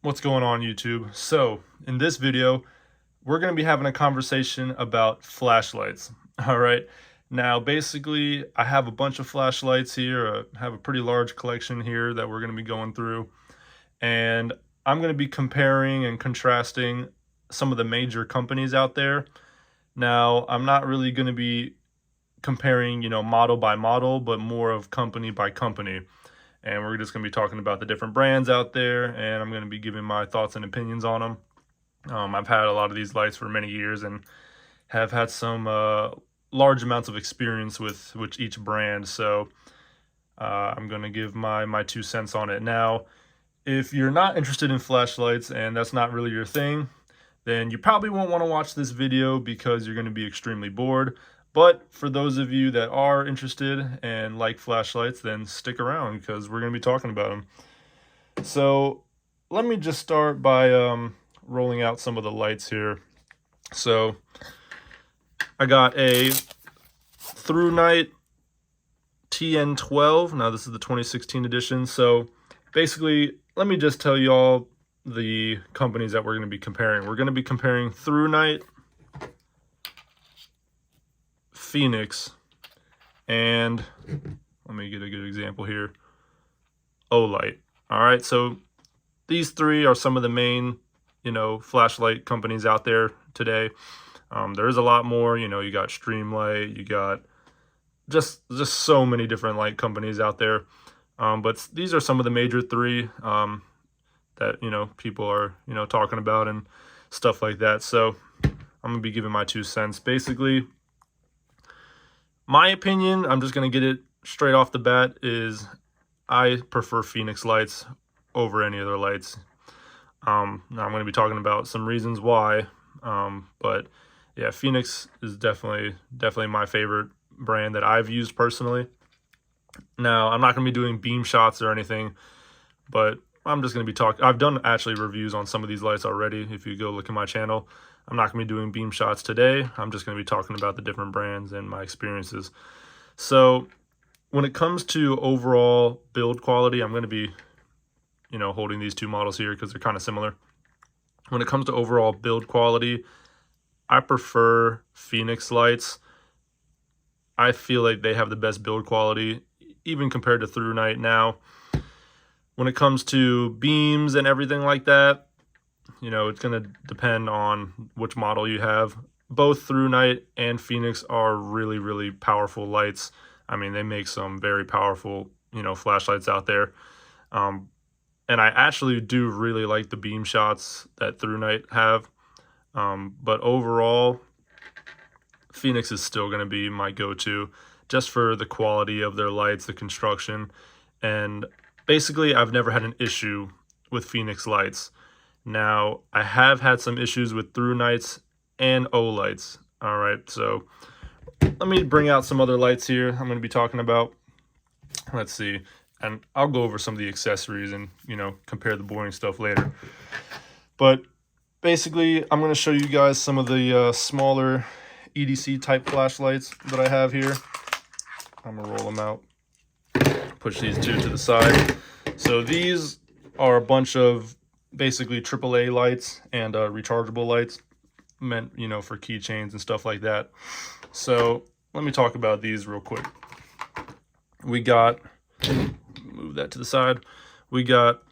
What's going on, YouTube? So in this video we're going to be having a conversation about flashlights. All right, now basically I have a bunch of flashlights here. I have a pretty large collection here that we're going to be going through, and I'm going to be comparing and contrasting some of the major companies out there. Now I'm not really going to be comparing, model by model, but more of company by company. And we're just going to be talking about the different brands out there, and I'm going to be giving my thoughts and opinions on them. I've had a lot of these lights for many years and have had some large amounts of experience with each brand, so I'm going to give my 2 cents on it. Now, if you're not interested in flashlights and that's not really your thing, then you probably won't want to watch this video because you're going to be extremely bored. But for those of you that are interested and like flashlights, then stick around because we're going to be talking about them. So let me just start by rolling out some of the lights here. So I got a Thrunite TN12. Now this is the 2016 edition. So basically, let me just tell you all the companies that we're going to be comparing. We're going to be comparing Thrunite, Fenix, and let me get a good example here, Olight. All right, so these three are some of the main, flashlight companies out there today. There is a lot more. You got Streamlight, you got just so many different light companies out there. But these are some of the major three that people are talking about and stuff like that. So I'm gonna be giving my 2 cents. Basically, my opinion, I'm just gonna get it straight off the bat, is I prefer Fenix lights over any other lights. Now I'm going to be talking about some reasons why, but yeah, Fenix is definitely my favorite brand that I've used personally. Now, I'm not going to be doing beam shots or anything, but I'm just going to be talking. I've done actually reviews on some of these lights already. If you go look at my channel, I'm not going to be doing beam shots today. I'm just going to be talking about the different brands and my experiences. So when it comes to overall build quality, I'm going to be holding these two models here because they're kind of similar. When it comes to overall build quality, I prefer Fenix lights. I feel like they have the best build quality, even compared to Thrunite. Now, when it comes to beams and everything like that, it's going to depend on which model you have. Both Thrunite and Fenix are really powerful lights. I mean, they make some very powerful, flashlights out there. And I actually do really like the beam shots that Thrunite have. But overall, Fenix is still going to be my go-to just for the quality of their lights, the construction. And basically, I've never had an issue with Fenix lights. Now, I have had some issues with Thrunites and Olights. All right, so let me bring out some other lights here I'm going to be talking about. Let's see. And I'll go over some of the accessories and, compare the boring stuff later. But basically, I'm going to show you guys some of the smaller EDC type flashlights that I have here. I'm going to roll them out, push these two to the side. So these are a bunch of basically AAA lights and rechargeable lights meant, for keychains and stuff like that. So let me talk about these real quick. We got... move that to the side. We got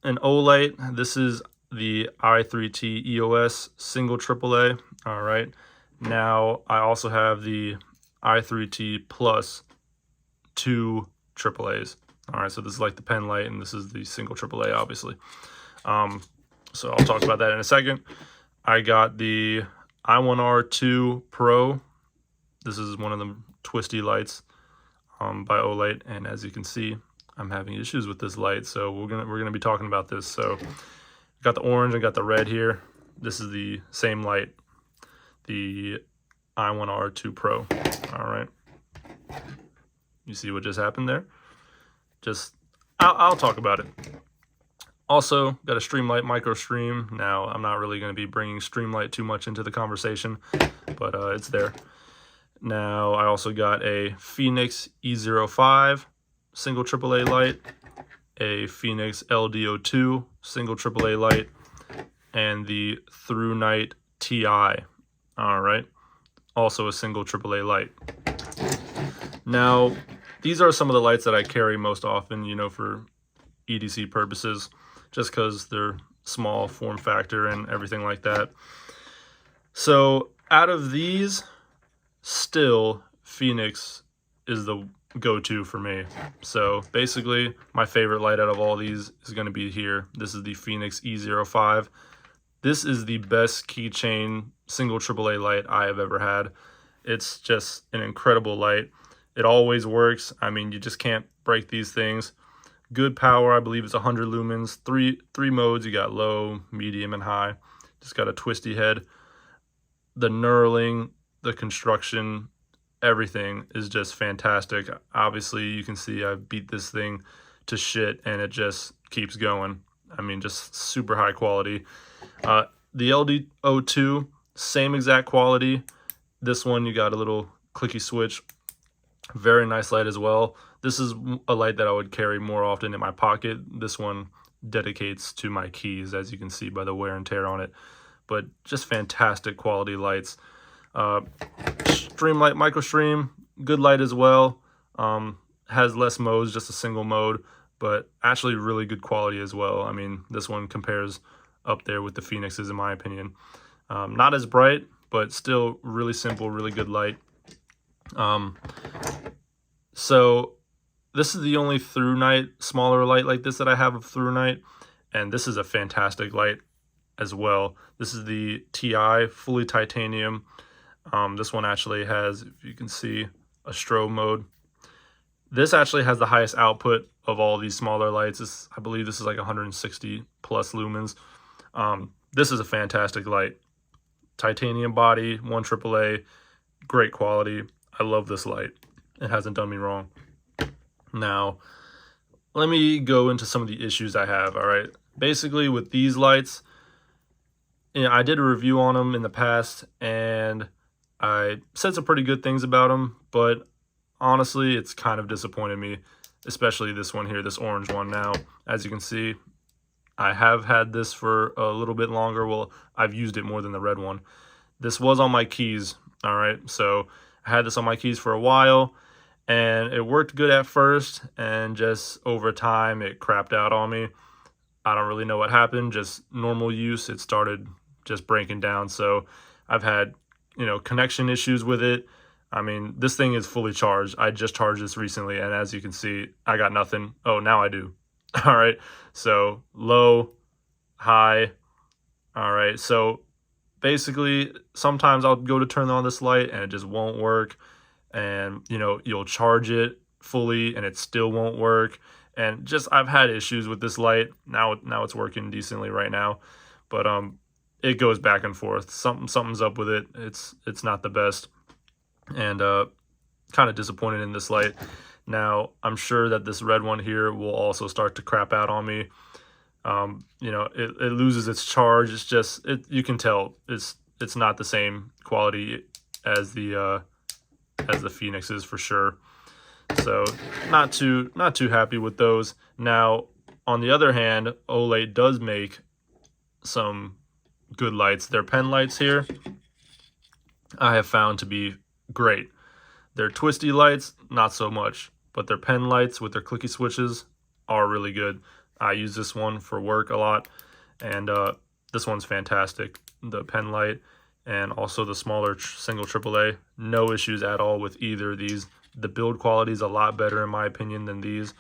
an Olight. This is the i3T EOS single AAA. All right. Now I also have the i3T Plus 2 AAAs. All right. So this is like the pen light, and this is the single AAA, obviously. So I'll talk about that in a second. I got the i1R2 Pro. This is one of the twisty lights by Olight, and as you can see, I'm having issues with this light, so we're gonna be talking about this. So got the orange and got the red here. This is the same light, the i1R2 Pro. All right, you see what just happened there? I'll talk about it. Also got a Streamlight Micro Stream. Now I'm not really going to be bringing Streamlight too much into the conversation, but it's there. Now I also got a Fenix E05 single AAA light, a Fenix LDO2 single AAA light, and the Thrunite TI. All right, also a single AAA light. Now, these are some of the lights that I carry most often, you know, for EDC purposes, just because they're small form factor and everything like that. So out of these, still Fenix is the go-to for me. So basically my favorite light out of all these is going to be here. This is the Fenix E05. This is the best keychain single AAA light I have ever had. It's just an incredible light. It always works. I mean, you just can't break these things. Good power, I believe it's 100 lumens. Three modes. You got low, medium, and high. Just got a twisty head. The knurling, the construction, everything is just fantastic. Obviously, you can see I've beat this thing to shit, and it just keeps going. I mean, just super high quality. The LD02, same exact quality. This one, you got a little clicky switch. Very nice light as well. This is a light that I would carry more often in my pocket. This one dedicates to my keys, as you can see by the wear and tear on it. But just fantastic quality lights. Streamlight Microstream, good light as well. Has less modes, just a single mode, but actually really good quality as well. I mean, this one compares up there with the Fenixes in my opinion. Not as bright, but still really simple, really good light. So this is the only Thrunite smaller light like this that I have of Thrunite, and this is a fantastic light as well. This is the TI, fully titanium. This one actually has, if you can see, a strobe mode. This actually has the highest output of all these smaller lights. I believe this is like 160 plus lumens. This is a fantastic light. Titanium body, 1 AAA, great quality. I love this light. It hasn't done me wrong. Now, let me go into some of the issues I have, all right? Basically, with these lights, you know, I did a review on them in the past, and I said some pretty good things about them, but honestly, it's kind of disappointed me, especially this one here, this orange one. Now, as you can see, I have had this for a little bit longer. Well, I've used it more than the red one. This was on my keys, all right? So I had this on my keys for a while, and it worked good at first, and just over time, it crapped out on me. I don't really know what happened, just normal use, it started just breaking down. So I've had, you know, connection issues with it. I mean, this thing is fully charged. I just charged this recently, and as you can see, I got nothing. Oh, now I do. All right, so low, high. All right, so basically, sometimes I'll go to turn on this light, and it just won't work. And, you know, you'll charge it fully, and it still won't work. And just, I've had issues with this light. Now it's working decently right now, but it goes back and forth. Something's up with it. It's not the best, and kind of disappointed in this light. Now, I'm sure that this red one here will also start to crap out on me. You know, it loses its charge. It's just, you can tell it's not the same quality as the Fenix is for sure. So not too happy with those. Now, on the other hand, Olight does make some good lights. Their pen lights here, I have found to be great. Their twisty lights, not so much, but their pen lights with their clicky switches are really good. I use this one for work a lot, and this one's fantastic. The pen light and also the smaller single AAA, no issues at all with either of these. The build quality is a lot better in my opinion than these.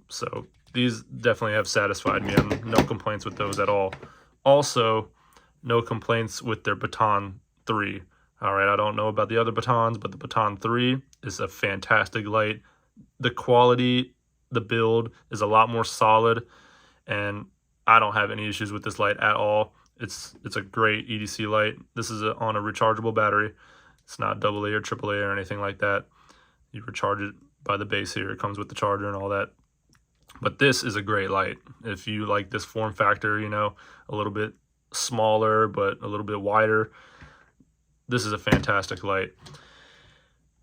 So these definitely have satisfied me. No complaints with those at all. Also, no complaints with their Baton 3. All right, I don't know about the other batons, but the Baton 3 is a fantastic light. The quality, the build is a lot more solid, and I don't have any issues with this light at all. It's a great EDC light. This is on a rechargeable battery. It's not AA or AAA or anything like that. You recharge it by the base here. It comes with the charger and all that. But this is a great light. If you like this form factor, you know, a little bit smaller but a little bit wider, this is a fantastic light.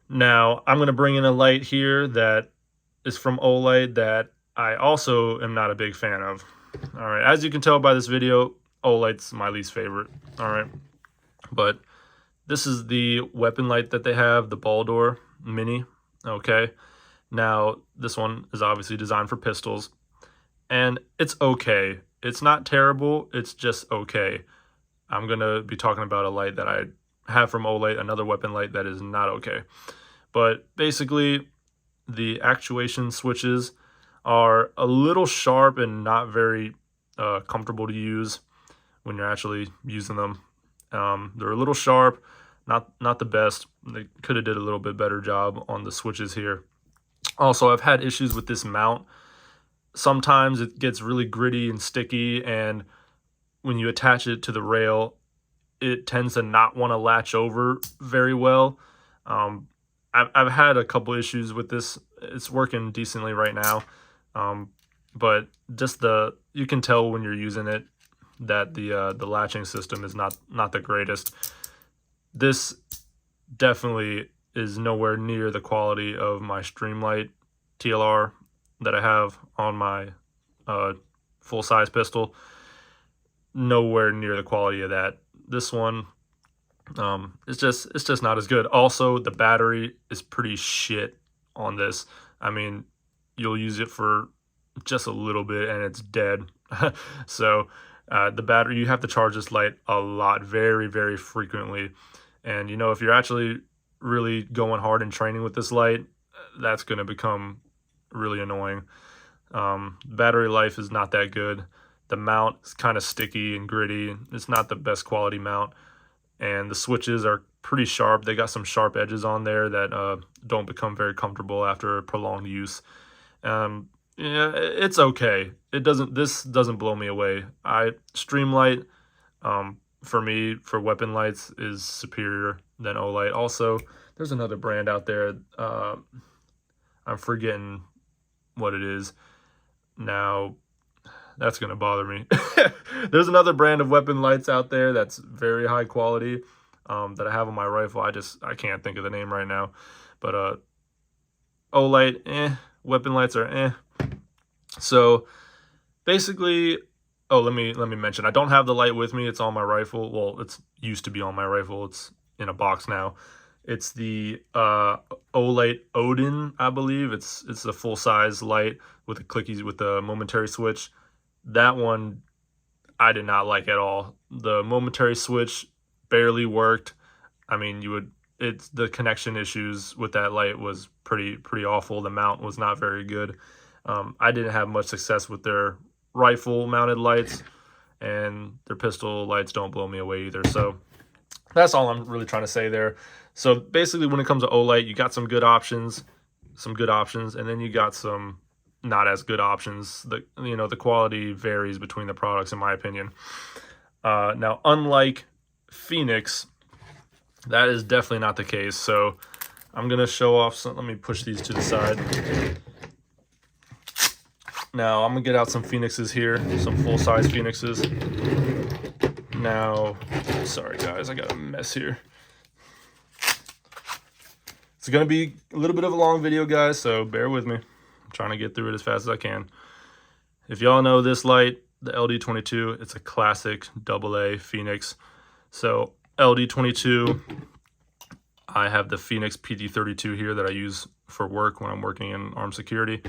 Now, I'm going to bring in a light here that is from Olight that I also am not a big fan of. All right, as you can tell by this video, Olight's my least favorite. All right, but this is the weapon light that they have, the Baldur Mini. Okay, now this one is obviously designed for pistols, and it's okay. It's not terrible, it's just okay. I'm gonna be talking about a light that I have from Olight, another weapon light that is not okay. But basically, the actuation switches are a little sharp and not very comfortable to use when you're actually using them. They're a little sharp, not the best. They could have did a little bit better job on the switches here. Also, I've had issues with this mount. Sometimes it gets really gritty and sticky, and when you attach it to the rail, it tends to not want to latch over very well. I've had a couple issues with this. It's working decently right now, but just you can tell when you're using it that the latching system is not the greatest. This definitely is nowhere near the quality of my Streamlight TLR that I have on my full-size pistol. Nowhere near the quality of that. This one, it's just not as good. Also, the battery is pretty shit on this. I mean, you'll use it for just a little bit and it's dead. So the battery, you have to charge this light a lot, very, very frequently. And you know, if you're actually really going hard in training with this light, that's going to become really annoying. Battery life is not that good. The mount is kind of sticky and gritty. It's not the best quality mount. And the switches are pretty sharp. They got some sharp edges on there that don't become very comfortable after prolonged use. Yeah, it's okay. This doesn't blow me away. Streamlight, for me, for weapon lights, is superior than Olight. Also, there's another brand out there. I'm forgetting what it is now. That's gonna bother me. There's another brand of weapon lights out there that's very high quality that I have on my rifle. I can't think of the name right now, but Olight, weapon lights are So basically, oh, let me mention, I don't have the light with me. It's on my rifle. Well, it's used to be on my rifle. It's in a box now. It's the Olight Odin, I believe. It's a full size light with the clickies with the momentary switch. That one I did not like at all. The momentary switch barely worked. I mean, the connection issues with that light was pretty awful. The mount was not very good. I didn't have much success with their rifle mounted lights, and their pistol lights don't blow me away either. So that's all I'm really trying to say there. So basically, when it comes to Olight, you got some good options, and then you got some not as good options. The quality varies between the products, in my opinion. Now, unlike Fenix, that is definitely not the case. So I'm gonna show off some. Let me push these to the side. Now I'm gonna get out some Fenixes here, some full-size Fenixes. Now, sorry guys, I got a mess here. It's gonna be a little bit of a long video, guys, so bear with me. I'm trying to get through it as fast as I can. If y'all know this light, the LD22, it's a classic AA Fenix. So LD22, I have the Fenix PT32 here that I use for work when I'm working in armed security.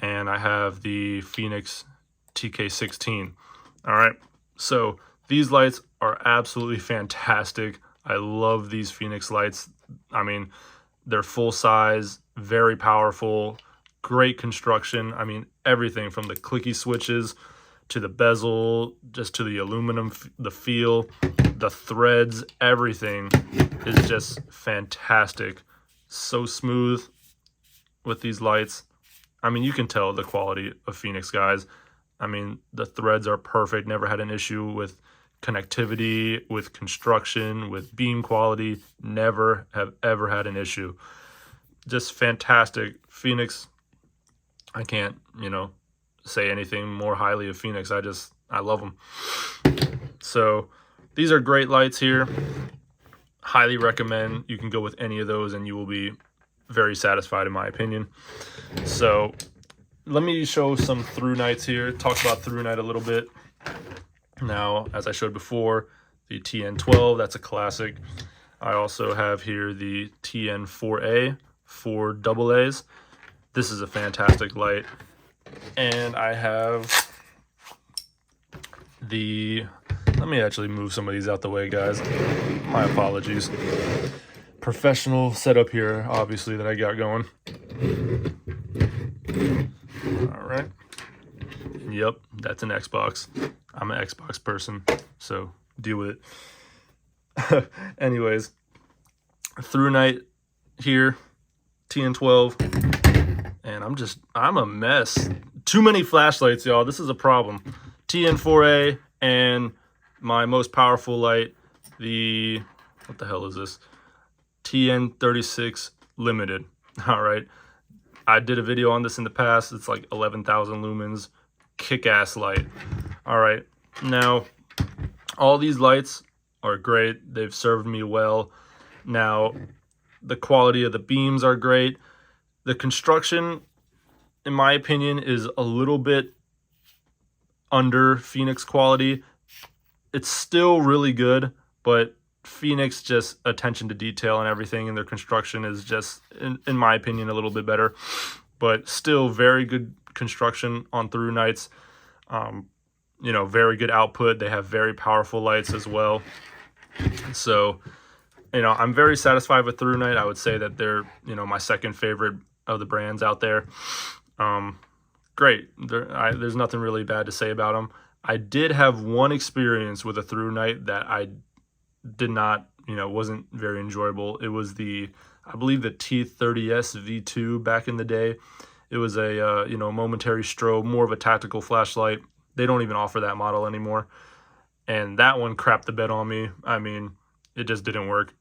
And I have the Fenix TK16. All right, so these lights are absolutely fantastic. I love these Fenix lights. I mean, they're full size, very powerful, great construction. I mean, everything from the clicky switches to the bezel, just to the aluminum, the feel, the threads, everything is just fantastic. So smooth with these lights. I mean, you can tell the quality of Fenix, guys. I mean, the threads are perfect. Never had an issue with connectivity, with construction, with beam quality. Never have ever had an issue. Just fantastic. Fenix, I can't, say anything more highly of Fenix. I love them. So these are great lights here. Highly recommend. You can go with any of those and you will be very satisfied, in my opinion. So let me show some Thrunites here. Talk about Thrunite a little bit. Now, as I showed before, the TN12, that's a classic. I also have here the TN4A, 4 AA's. This is a fantastic light. And I have the, let me actually move some of these out the way, guys. My apologies. Professional setup here, obviously, that I got going. All right. Yep, that's an Xbox. I'm an Xbox person, so deal with it. Anyways, Thrunite here, TN12, and I'm a mess. Too many flashlights, y'all. This is a problem. TN4A and my most powerful light, the, what the hell is this? TN36 Limited. All right. I did a video on this in the past. It's like 11,000 lumens, kick-ass light. All right. Now, all these lights are great. They've served me well. Now, the quality of the beams are great. The construction, in my opinion, is a little bit under Fenix quality. It's still really good, but Fenix, just attention to detail and everything in their construction is just, in my opinion, a little bit better. But still very good construction on Thrunites. You know, very good output. They have very powerful lights as well. So, you know, I'm very satisfied with Thrunite. I would say that they're, you know, my second favorite of the brands out there. Great. There's nothing really bad to say about them. I did have one experience with a Thrunite that I did not, you know, wasn't very enjoyable. It was I believe the T30S V2 back in the day. It was a, you know, momentary strobe, more of a tactical flashlight. They don't even offer that model anymore. And that one crapped the bed on me. I mean, it just didn't work.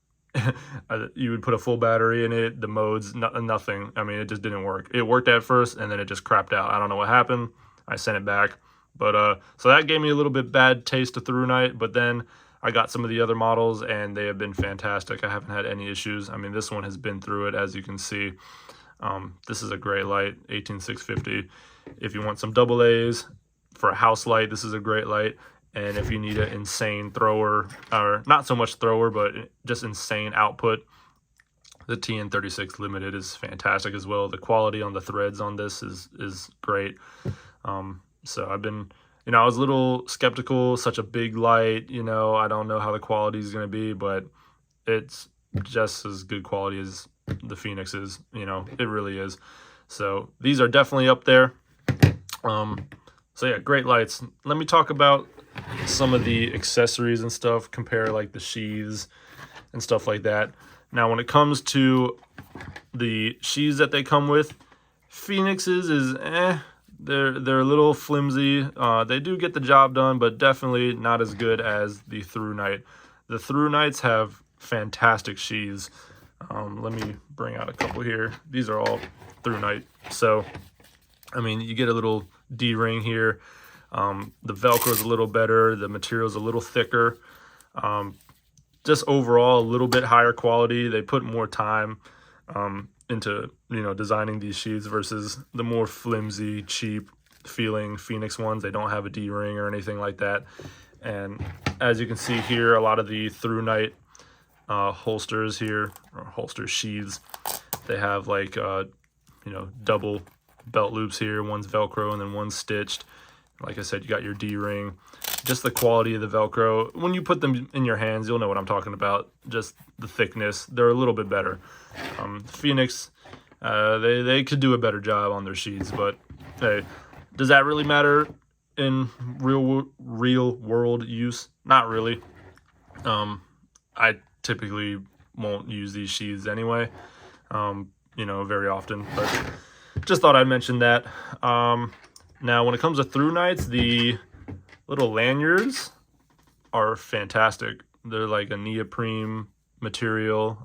You would put a full battery in it, the modes, nothing. I mean, it just didn't work. It worked at first, and then it just crapped out. I don't know what happened. I sent it back. But, so that gave me a little bit bad taste of Thrunite, but then I got some of the other models, and they have been fantastic. I haven't had any issues. I mean, this one has been through it, as you can see. This is a great light, 18650. If you want some AA's for a house light, this is a great light. And if you need an insane thrower, or not so much thrower, but just insane output, the TN36 Limited is fantastic as well. The quality on the threads on this is great. So I've been, you know, I was a little skeptical, such a big light, you know, I don't know how the quality is going to be, but it's just as good quality as the Fenix is, you know, it really is. So these are definitely up there. So yeah, great lights. Let me talk about some of the accessories and stuff, compare like the sheaths and stuff like that. Now, when it comes to the sheaths that they come with, Fenix's is they're a little flimsy. They do get the job done, but definitely not as good as the Thrunite. The Thrunites have fantastic sheaths. Let me bring out a couple here. These are all Thrunite. So, I mean, you get a little D-ring here. The Velcro is a little better. The material is a little thicker. Just overall, a little bit higher quality. They put more time into, you know, designing these sheaths versus the more flimsy, cheap feeling Fenix ones. They don't have a D-ring or anything like that. And as you can see here, a lot of the Thrunite holsters here, or holster sheaths, they have like, you know, double belt loops here. One's Velcro and then one's stitched. Like I said, you got your D-ring. Just the quality of the Velcro. When you put them in your hands, you'll know what I'm talking about. Just the thickness. They're a little bit better. Fenix, they could do a better job on their sheaths, but hey, does that really matter in real world use? Not really. I typically won't use these sheaths anyway, you know, very often, but just thought I'd mention that. Now, when it comes to Thrunites, the little lanyards are fantastic. They're like a neoprene material.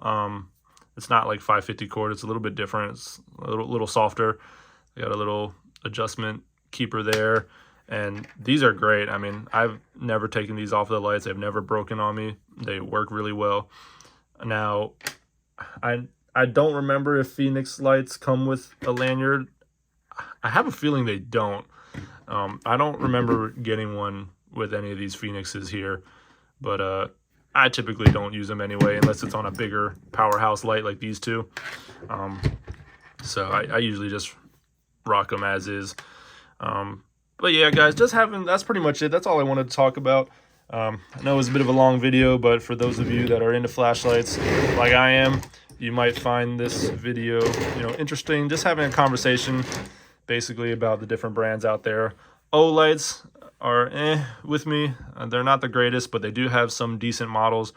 It's not like 550 cord. It's a little bit different. It's a little softer. They got a little adjustment keeper there. And these are great. I mean, I've never taken these off of the lights. They've never broken on me. They work really well. Now, I don't remember if Fenix lights come with a lanyard. I have a feeling they don't. I don't remember getting one with any of these Fenixes here, but I typically don't use them anyway unless it's on a bigger powerhouse light like these two. So I usually just rock them as is. But yeah, guys, that's pretty much it. That's all I wanted to talk about. I know it was a bit of a long video, but for those of you that are into flashlights like I am, you might find this video, interesting. Just having a conversation basically about the different brands out there. Olights are with me. They're not the greatest, but they do have some decent models.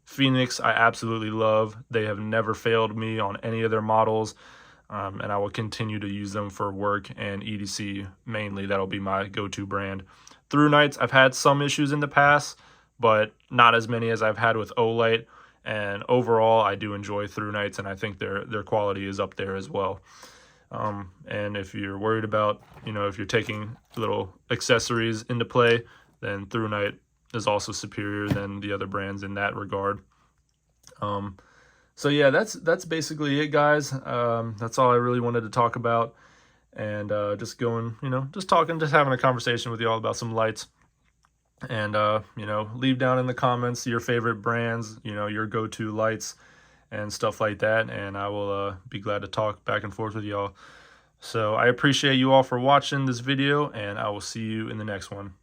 Fenix, I absolutely love. They have never failed me on any of their models. And I will continue to use them for work and EDC mainly. That'll be my go-to brand. Thrunites, I've had some issues in the past, but not as many as I've had with Olight. And overall, I do enjoy Thrunites, and I think their quality is up there as well. And if you're worried about, if you're taking little accessories into play, then Thrunite is also superior than the other brands in that regard. So yeah, that's basically it, guys. That's all I really wanted to talk about, and just having a conversation with you all about some lights. And leave down in the comments your favorite brands, your go-to lights and stuff like that, and I will be glad to talk back and forth with y'all. So I appreciate you all for watching this video, and I will see you in the next one.